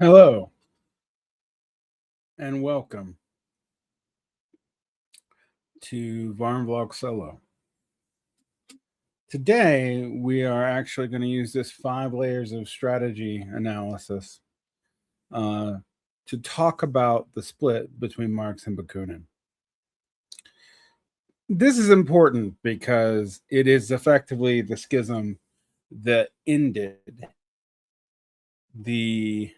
Hello and welcome to VarnVlog Solo. Today we are actually going to use this 5 layers of strategy analysis to talk about the split between Marx and Bakunin. This is important because it is effectively the schism that ended the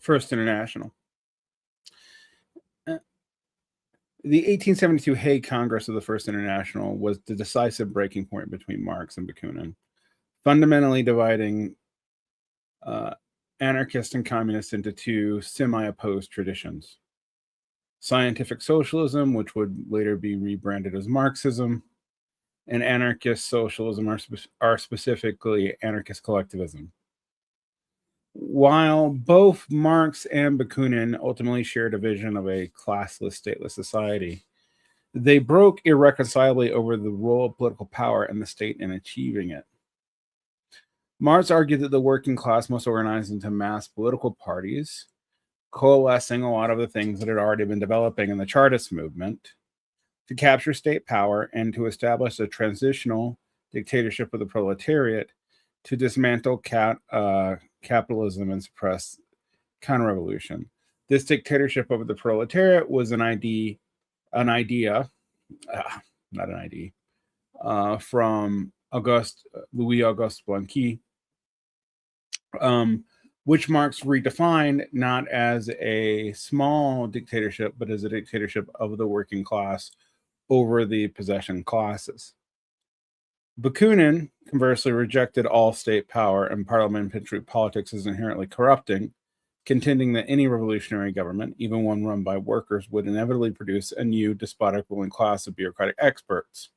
First International. The 1872 Hague Congress of the First International was the decisive breaking point between Marx and Bakunin, fundamentally dividing anarchist and communist into 2 semi-opposed traditions. Scientific socialism, which would later be rebranded as Marxism, and anarchist socialism are specifically anarchist collectivism. While both Marx and Bakunin ultimately shared a vision of a classless, stateless society, they broke irreconcilably over the role of political power in the state in achieving it. Marx argued that the working class must organize into mass political parties, coalescing a lot of the things that had already been developing in the Chartist movement, to capture state power and to establish a transitional dictatorship of the proletariat to dismantle capitalism and suppress counter-revolution. This dictatorship over the proletariat was an idea from Louis-Auguste Blanqui, which Marx redefined not as a small dictatorship, but as a dictatorship of the working class over the possession classes. Bakunin, conversely, rejected all state power and parliamentary politics as inherently corrupting, contending that any revolutionary government, even one run by workers, would inevitably produce a new despotic ruling class of bureaucratic experts.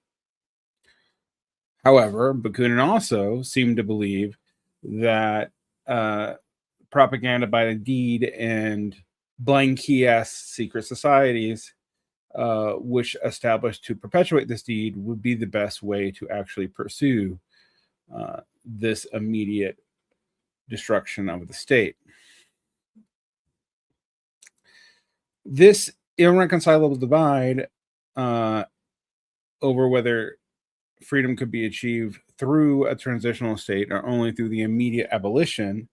However, Bakunin also seemed to believe that propaganda by the deed and Blanqui-esque secret societies which established to perpetuate this deed would be the best way to actually pursue this immediate destruction of the state. This irreconcilable divide over whether freedom could be achieved through a transitional state or only through the immediate abolition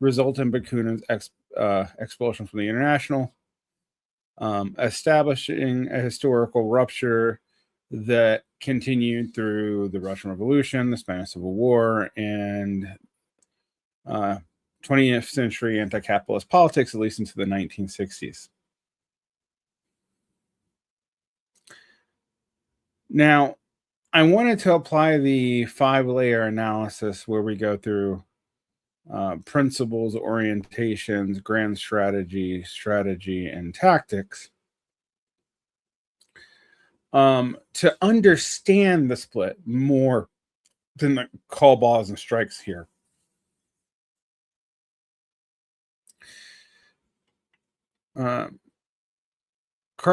resulted in Bakunin's expulsion from the International, establishing a historical rupture that continued through the Russian Revolution, the Spanish Civil War, and 20th century anti-capitalist politics, at least into the 1960s. Now, I wanted to apply the 5-layer analysis where we go through principles, orientations, grand strategy, and tactics to understand the split more than the call balls and strikes here. Karl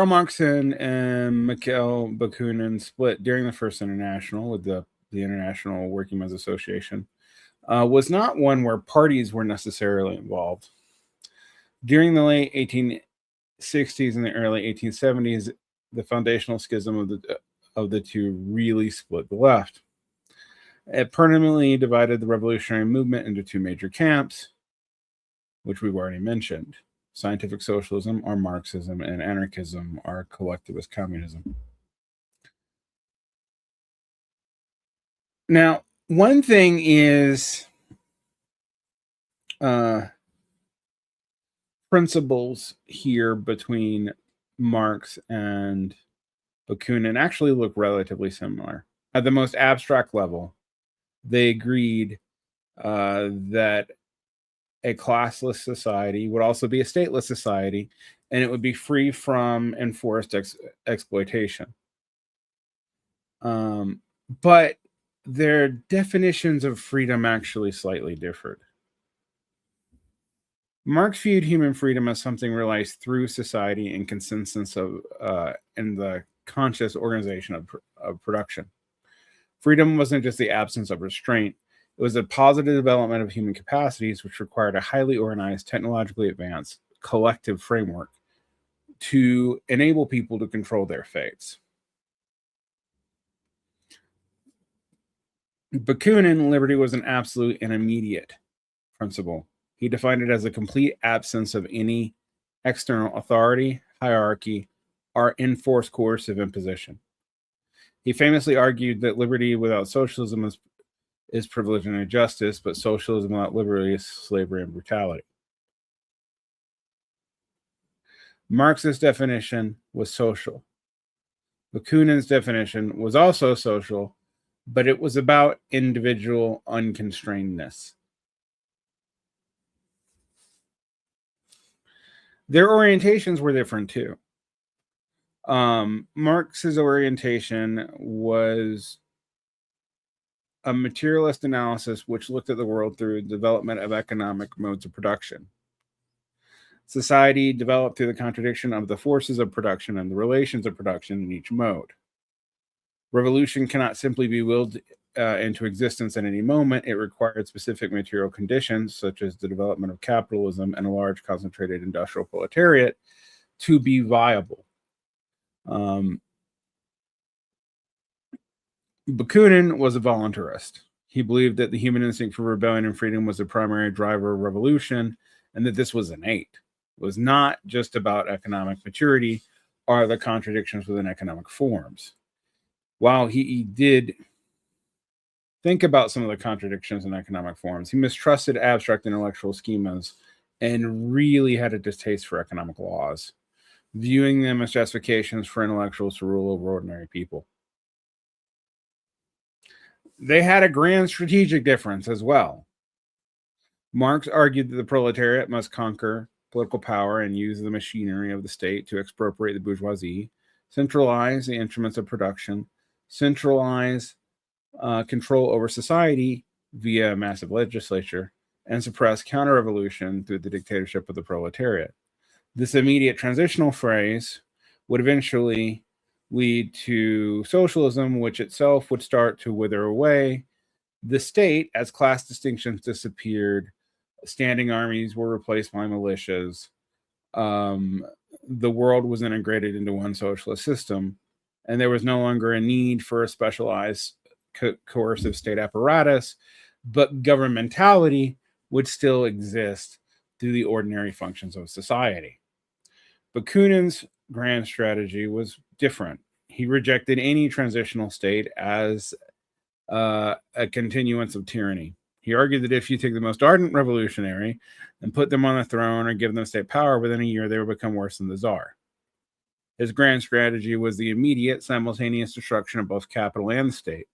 Marx and Mikhail Bakunin split during the First International with the International Working Men's Association. Was not one where parties were necessarily involved. During the late 1860s and the early 1870s, the foundational schism of the 2 really split the left. It permanently divided the revolutionary movement into 2 major camps, which we've already mentioned. Scientific socialism, or Marxism, and anarchism, or collectivist communism. Now, one thing is principles here between Marx and Bakunin actually look relatively similar. At the most abstract level, they agreed that a classless society would also be a stateless society, and it would be free from enforced exploitation. But their definitions of freedom actually slightly differed. Marx viewed human freedom as something realized through society and consensus of in the conscious organization of production. Freedom wasn't just the absence of restraint. It was a positive development of human capacities, which required a highly organized, technologically advanced, collective framework to enable people to control their fates. Bakunin, liberty was an absolute and immediate principle. He defined it as a complete absence of any external authority, hierarchy, or enforced coercive imposition. He famously argued that liberty without socialism is privilege and injustice, but socialism without liberty is slavery and brutality. Marx's definition was social. Bakunin's definition was also social, but it was about individual unconstrainedness. Their orientations were different too. Marx's orientation was a materialist analysis which looked at the world through the development of economic modes of production. Society developed through the contradiction of the forces of production and the relations of production in each mode. Revolution cannot simply be willed into existence at any moment. It required specific material conditions, such as the development of capitalism and a large concentrated industrial proletariat, to be viable. Bakunin was a voluntarist. He believed that the human instinct for rebellion and freedom was the primary driver of revolution, and that this was innate. It was not just about economic maturity or the contradictions within economic forms. While he did think about some of the contradictions in economic forms, he mistrusted abstract intellectual schemas and really had a distaste for economic laws, viewing them as justifications for intellectuals to rule over ordinary people. They had a grand strategic difference as well. Marx argued that the proletariat must conquer political power and use the machinery of the state to expropriate the bourgeoisie, centralize the instruments of production, centralize control over society via a massive legislature, and suppress counter-revolution through the dictatorship of the proletariat. This immediate transitional phase would eventually lead to socialism, which itself would start to wither away. The state, as class distinctions disappeared, standing armies were replaced by militias. The world was integrated into one socialist system, and there was no longer a need for a specialized coercive state apparatus, but governmentality would still exist through the ordinary functions of society. Bakunin's grand strategy was different. He rejected any transitional state as a continuance of tyranny. He argued that if you take the most ardent revolutionary and put them on the throne or give them state power, within a year they would become worse than the czar. His grand strategy was the immediate, simultaneous destruction of both capital and the state.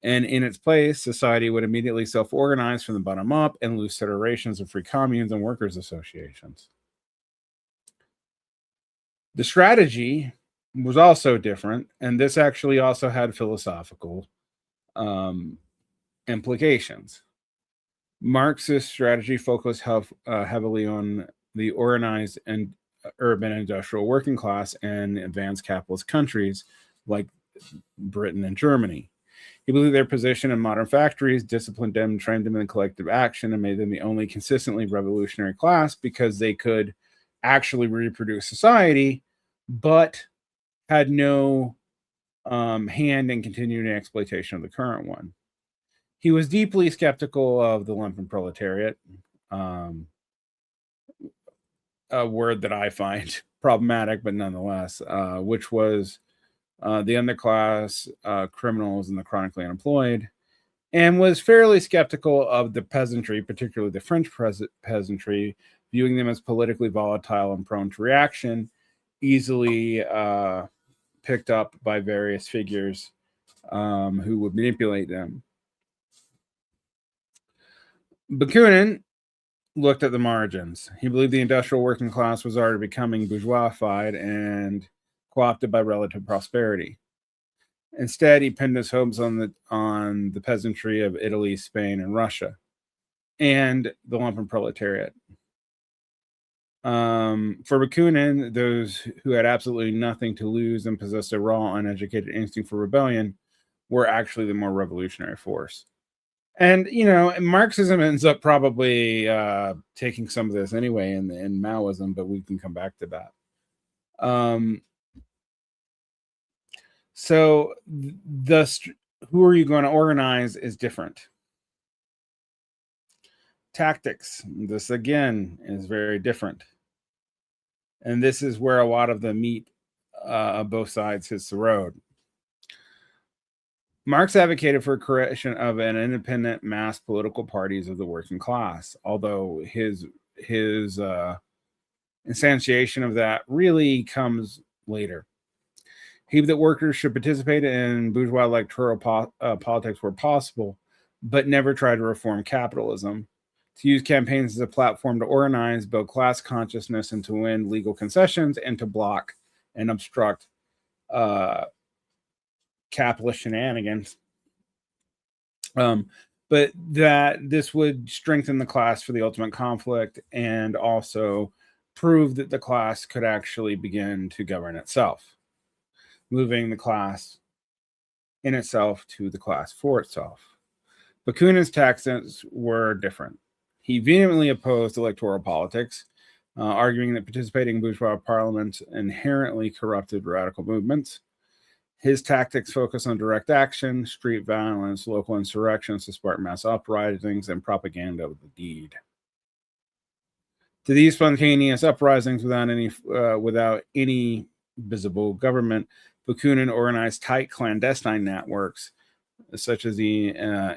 And in its place, society would immediately self-organize from the bottom up and loose federations of free communes and workers' associations. The strategy was also different, and this actually also had philosophical implications. Marx's strategy focused heavily on the organized and urban industrial working class in advanced capitalist countries like Britain and Germany. He believed their position in modern factories disciplined them, trained them in collective action, and made them the only consistently revolutionary class because they could actually reproduce society, but had no hand in continuing exploitation of the current one. He was deeply skeptical of the Lumpenproletariat, a word that I find problematic, but nonetheless, which was the underclass, criminals, and the chronically unemployed, and was fairly skeptical of the peasantry, particularly the French peasantry, viewing them as politically volatile and prone to reaction, easily picked up by various figures who would manipulate them. Bakunin looked at the margins. He believed the industrial working class was already becoming bourgeoisified and co-opted by relative prosperity. Instead, he pinned his hopes on the peasantry of Italy, Spain, and Russia, and the Lumpenproletariat. For Bakunin, those who had absolutely nothing to lose and possessed a raw, uneducated instinct for rebellion were actually the more revolutionary force. And, Marxism ends up probably taking some of this anyway in Maoism, but we can come back to that. So who are you going to organize is different. Tactics, this again is very different. And this is where a lot of the meat of both sides hits the road. Marx advocated for creation of an independent mass political parties of the working class, although his instantiation of that really comes later. He that workers should participate in bourgeois electoral politics where possible, but never try to reform capitalism. To use campaigns as a platform to organize, build class consciousness, and to win legal concessions, and to block and obstruct capitalist shenanigans. But that this would strengthen the class for the ultimate conflict and also prove that the class could actually begin to govern itself, moving the class in itself to the class for itself. Bakunin's tactics were different. He vehemently opposed electoral politics, arguing that participating in bourgeois parliaments inherently corrupted radical movements. His tactics focus on direct action, street violence, local insurrections to spark mass uprisings, and propaganda of the deed. To these spontaneous uprisings without any visible government, Bakunin organized tight clandestine networks, such as the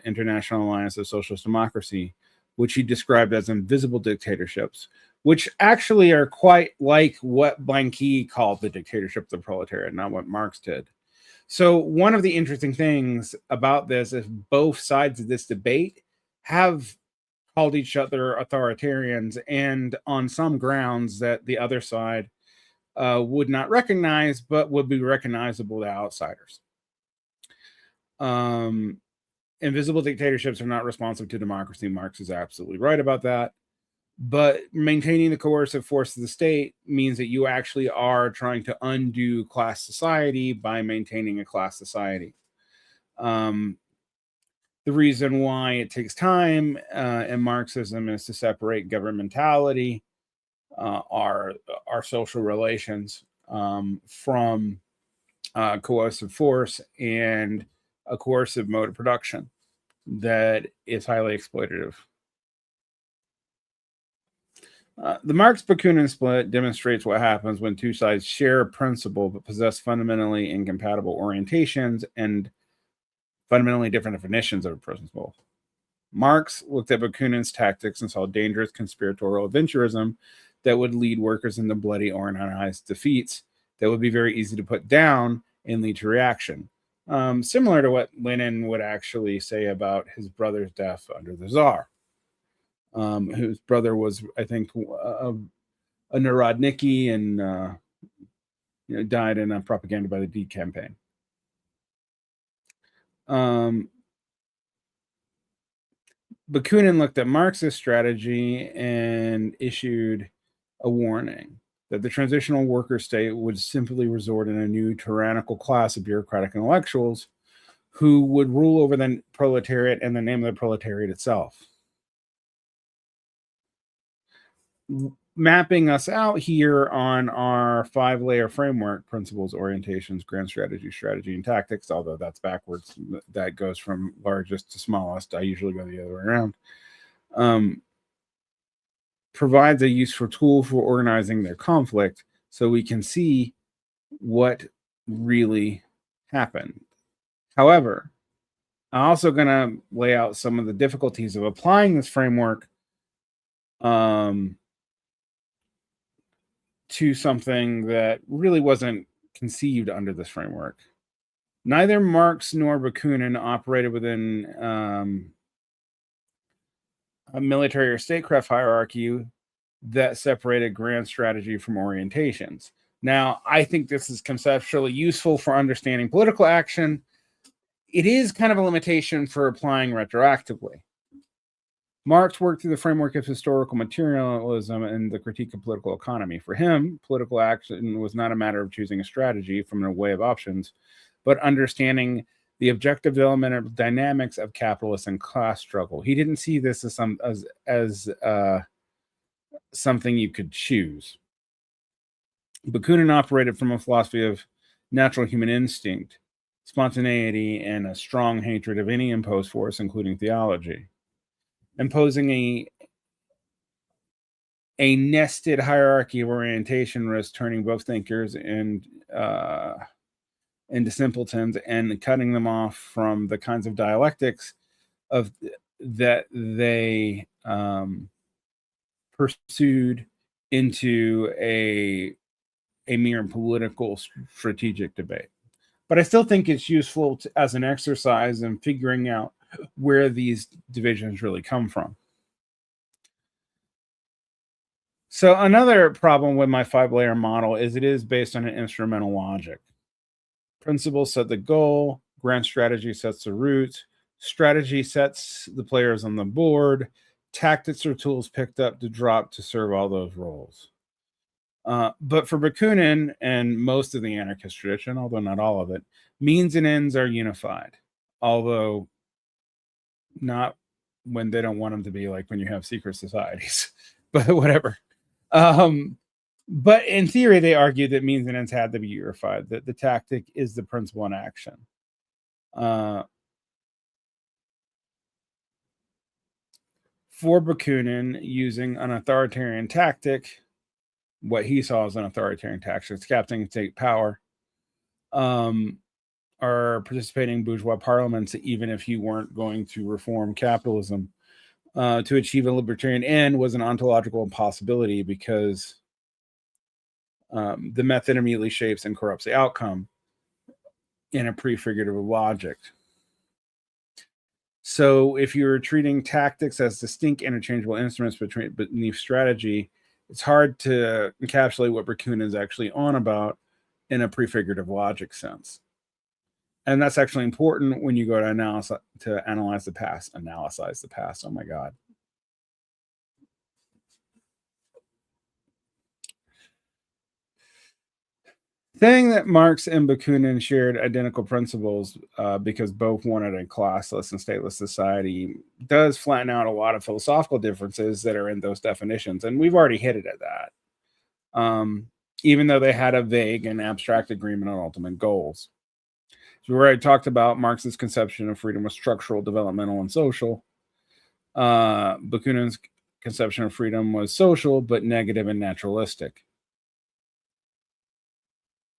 International Alliance of Socialist Democracy, which he described as invisible dictatorships, which actually are quite like what Blanqui called the dictatorship of the proletariat, not what Marx did. So one of the interesting things about this is both sides of this debate have called each other authoritarians, and on some grounds that the other side would not recognize, but would be recognizable to outsiders. Invisible dictatorships are not responsive to democracy. Marx is absolutely right about that. But maintaining the coercive force of the state means that you actually are trying to undo class society by maintaining a class society. The reason why it takes time in Marxism is to separate governmentality, our social relations, from coercive force and a coercive mode of production that is highly exploitative. The Marx-Bakunin split demonstrates what happens when two sides share a principle but possess fundamentally incompatible orientations and fundamentally different definitions of a principle. Marx looked at Bakunin's tactics and saw dangerous conspiratorial adventurism that would lead workers into bloody organized defeats that would be very easy to put down and lead to reaction. Similar to what Lenin would actually say about his brother's death under the Tsar. Whose brother was, I think, a Narodniki and died in a propaganda by the D campaign. Bakunin looked at Marx's strategy and issued a warning that the transitional worker state would simply resort in a new tyrannical class of bureaucratic intellectuals who would rule over the proletariat in the name of the proletariat itself. Mapping us out here on our 5-layer framework: principles, orientations, grand strategy, strategy, and tactics, although that's backwards. That goes from largest to smallest. I usually go the other way around. Provides a useful tool for organizing their conflict so we can see what really happened. However, I'm also going to lay out some of the difficulties of applying this framework to something that really wasn't conceived under this framework. Neither Marx nor Bakunin operated within a military or statecraft hierarchy that separated grand strategy from orientations. Now, I think this is conceptually useful for understanding political action. It is kind of a limitation for applying retroactively. Marx worked through the framework of historical materialism and the critique of political economy. For him, political action was not a matter of choosing a strategy from an array of options, but understanding the objective elemental dynamics of capitalist and class struggle. He didn't see this as something you could choose. Bakunin operated from a philosophy of natural human instinct, spontaneity, and a strong hatred of any imposed force, including theology. Imposing a nested hierarchy of orientation risks turning both thinkers into simpletons and cutting them off from the kinds of dialectics that they pursued into a mere political strategic debate. But I still think it's useful as an exercise in figuring out where these divisions really come from. So another problem with my 5-layer model is it is based on an instrumental logic. Principles set the goal, grand strategy sets the route, strategy sets the players on the board, tactics are tools picked up to drop to serve all those roles. But for Bakunin and most of the anarchist tradition, although not all of it, means and ends are unified, although not when they don't want them to be, like when you have secret societies, but whatever. But in theory, they argued that means and ends had to be unified, that the tactic is the principle in action. For Bakunin, using an authoritarian tactic, what he saw as an authoritarian tactic, capturing state power, are participating bourgeois parliaments, even if you weren't going to reform capitalism, to achieve a libertarian end was an ontological impossibility because the method immediately shapes and corrupts the outcome in a prefigurative logic. So if you're treating tactics as distinct interchangeable instruments beneath strategy, it's hard to encapsulate what Bakunin is actually on about in a prefigurative logic sense. And that's actually important when you go to analyze the past. Analyze the past. Oh my God. Saying that Marx and Bakunin shared identical principles because both wanted a classless and stateless society does flatten out a lot of philosophical differences that are in those definitions. And we've already hit it at that. Even though they had a vague and abstract agreement on ultimate goals. So we already talked about Marx's conception of freedom was structural, developmental, and social. Bakunin's conception of freedom was social, but negative and naturalistic.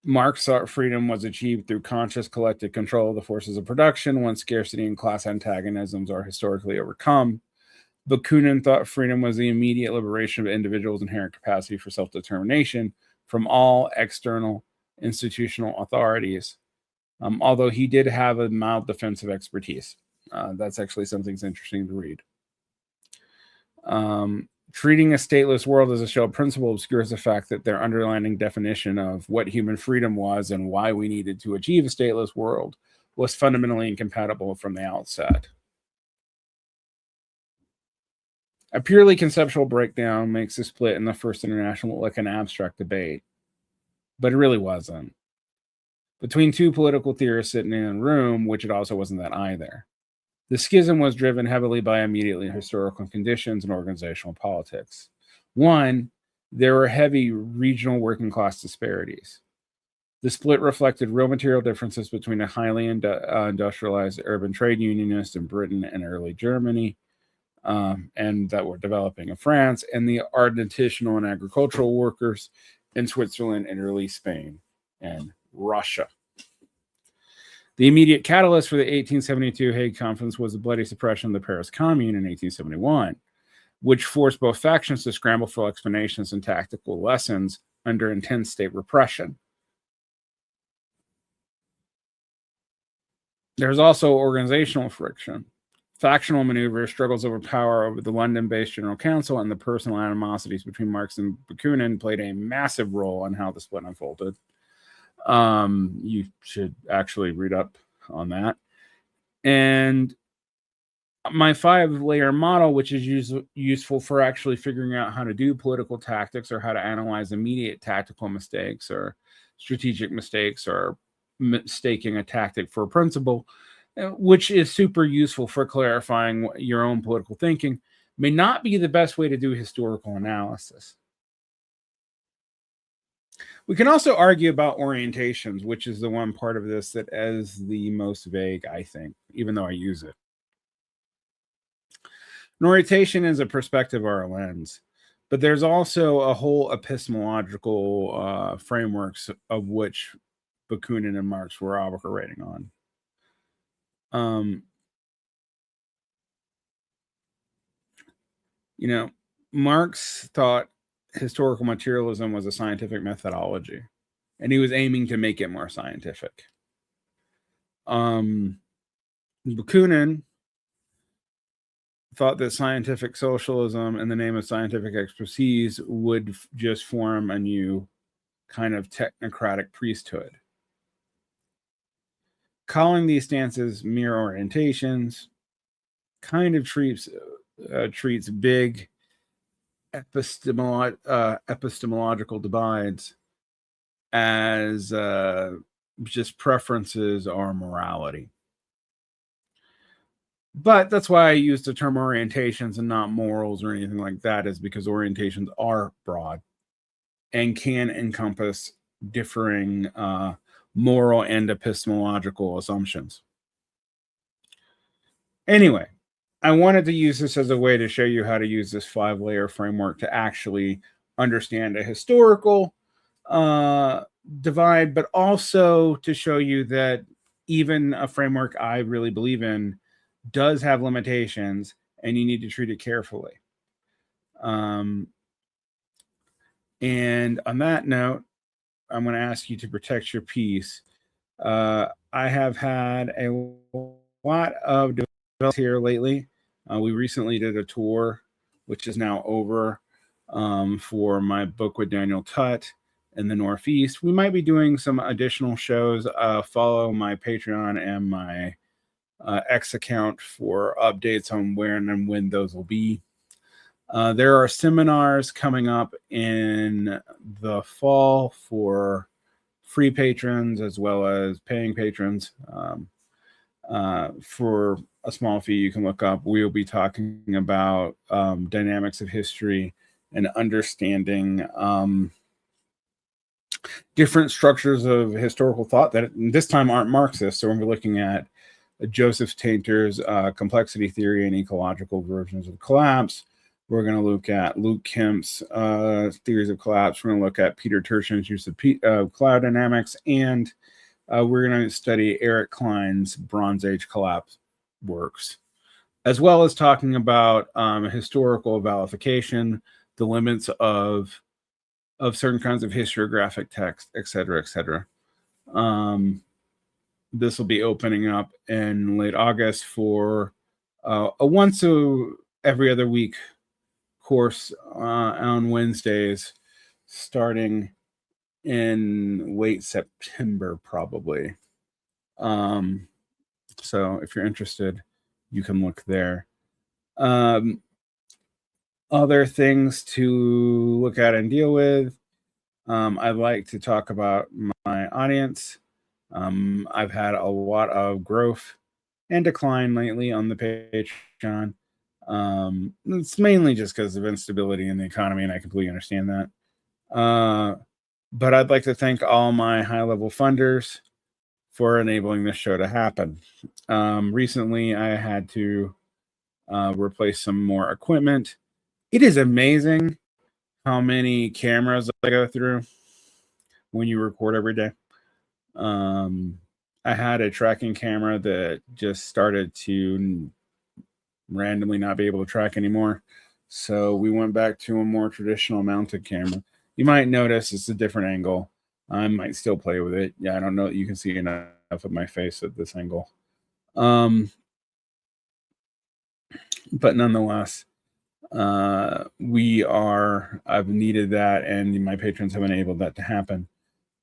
Marx thought freedom was achieved through conscious collective control of the forces of production once scarcity and class antagonisms are historically overcome. Bakunin thought freedom was the immediate liberation of individuals' inherent capacity for self-determination from all external institutional authorities. Although he did have a mild defensive expertise. That's actually something that's interesting to read. Treating a stateless world as a shell principle obscures the fact that their underlying definition of what human freedom was and why we needed to achieve a stateless world was fundamentally incompatible from the outset. A purely conceptual breakdown makes the split in the First International look like an abstract debate, but it really wasn't. Between two political theorists sitting in a room, which it also wasn't that either. The schism was driven heavily by immediately historical conditions and organizational politics. One, there were heavy regional working class disparities. The split reflected real material differences between a highly industrialized urban trade unionist in Britain and early Germany, and that were developing in France, and the artisanal and agricultural workers in Switzerland and early Spain and Russia. The immediate catalyst for the 1872 Hague Conference was the bloody suppression of the Paris Commune in 1871, which forced both factions to scramble for explanations and tactical lessons under intense state repression. There's also organizational friction. Factional maneuvers, struggles over power over the London-based General Council, and the personal animosities between Marx and Bakunin played a massive role in how the split unfolded. You should actually read up on that. And my 5-layer model, which is useful for actually figuring out how to do political tactics or how to analyze immediate tactical mistakes or strategic mistakes or mistaking a tactic for a principle, which is super useful for clarifying your own political thinking, may not be the best way to do historical analysis. We can also argue about orientations, which is the one part of this that is the most vague, I think, even though I use it. An orientation is a perspective or a lens, but there's also a whole epistemological frameworks of which Bakunin and Marx were operating on. Marx thought historical materialism was a scientific methodology, and he was aiming to make it more scientific. Bakunin thought that scientific socialism in the name of scientific expertise would just form a new kind of technocratic priesthood. Calling these stances mere orientations kind of treats big epistemological divides as just preferences or morality. But that's why I use the term orientations and not morals or anything like that, is because orientations are broad and can encompass differing moral and epistemological assumptions. Anyway, I wanted to use this as a way to show you how to use this 5-layer framework to actually understand a historical divide, but also to show you that even a framework I really believe in does have limitations, and you need to treat it carefully. And on that note, I'm going to ask you to protect your peace. I have had a lot of developments here lately. We recently did a tour, which is now over, for my book with Daniel Tutt in the Northeast. We might be doing some additional shows. Follow my Patreon and my X account for updates on where and when those will be. There are seminars coming up in the fall for free patrons as well as paying patrons. For a small fee, you can look up. We'll be talking about dynamics of history and understanding different structures of historical thought that this time aren't Marxist. So we're looking at Joseph Tainter's complexity theory and ecological versions of collapse. We're going to look at Luke Kemp's theories of collapse. We're going to look at Peter Tertian's use of cloud dynamics, and we're going to study Eric Klein's Bronze Age collapse works, as well as talking about historical validification, the limits of certain kinds of historiographic text, etc., etc. This will be opening up in late August for a once every other week course on Wednesdays, starting in late September, probably. So if you're interested, you can look there. Other things to look at and deal with. I'd like to talk about my audience. I've had a lot of growth and decline lately on the Patreon. It's mainly just because of instability in the economy, and I completely understand that. But I'd like to thank all my high-level funders for enabling this show to happen. Recently, I had to replace some more equipment. It is amazing how many cameras I go through when you record every day. I had a tracking camera that just started to randomly not be able to track anymore. So we went back to a more traditional mounted camera. You might notice it's a different angle. I might still play with it. Yeah, I don't know. You can see enough of my face at this angle. But nonetheless, I've needed that, and my patrons have enabled that to happen.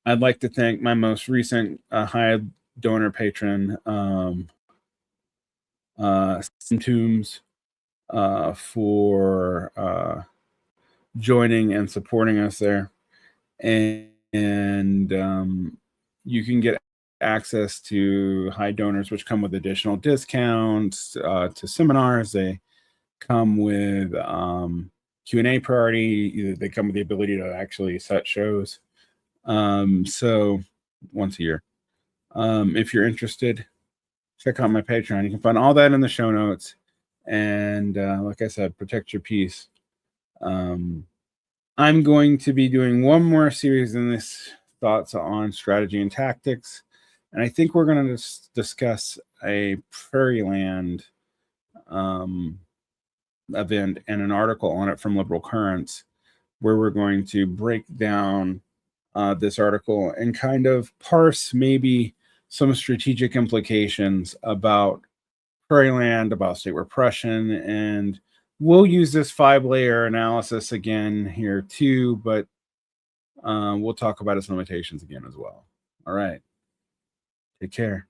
I'd like to thank my most recent high donor patron, Tombs, for joining and supporting us there. And you can get access to high donors, which come with additional discounts to seminars. They come with Q&A priority. They come with the ability to actually set shows. So once a year. If you're interested, check out my Patreon. You can find all that in the show notes. And like I said, protect your peace. I'm going to be doing one more series in this, thoughts on strategy and tactics. And I think we're going to discuss a Prairieland event and an article on it from Liberal Currents, where we're going to break down this article and kind of parse maybe some strategic implications about Prairieland, about state repression, and we'll use this 5-layer analysis again here too, but we'll talk about its limitations again as well. All right. Take care.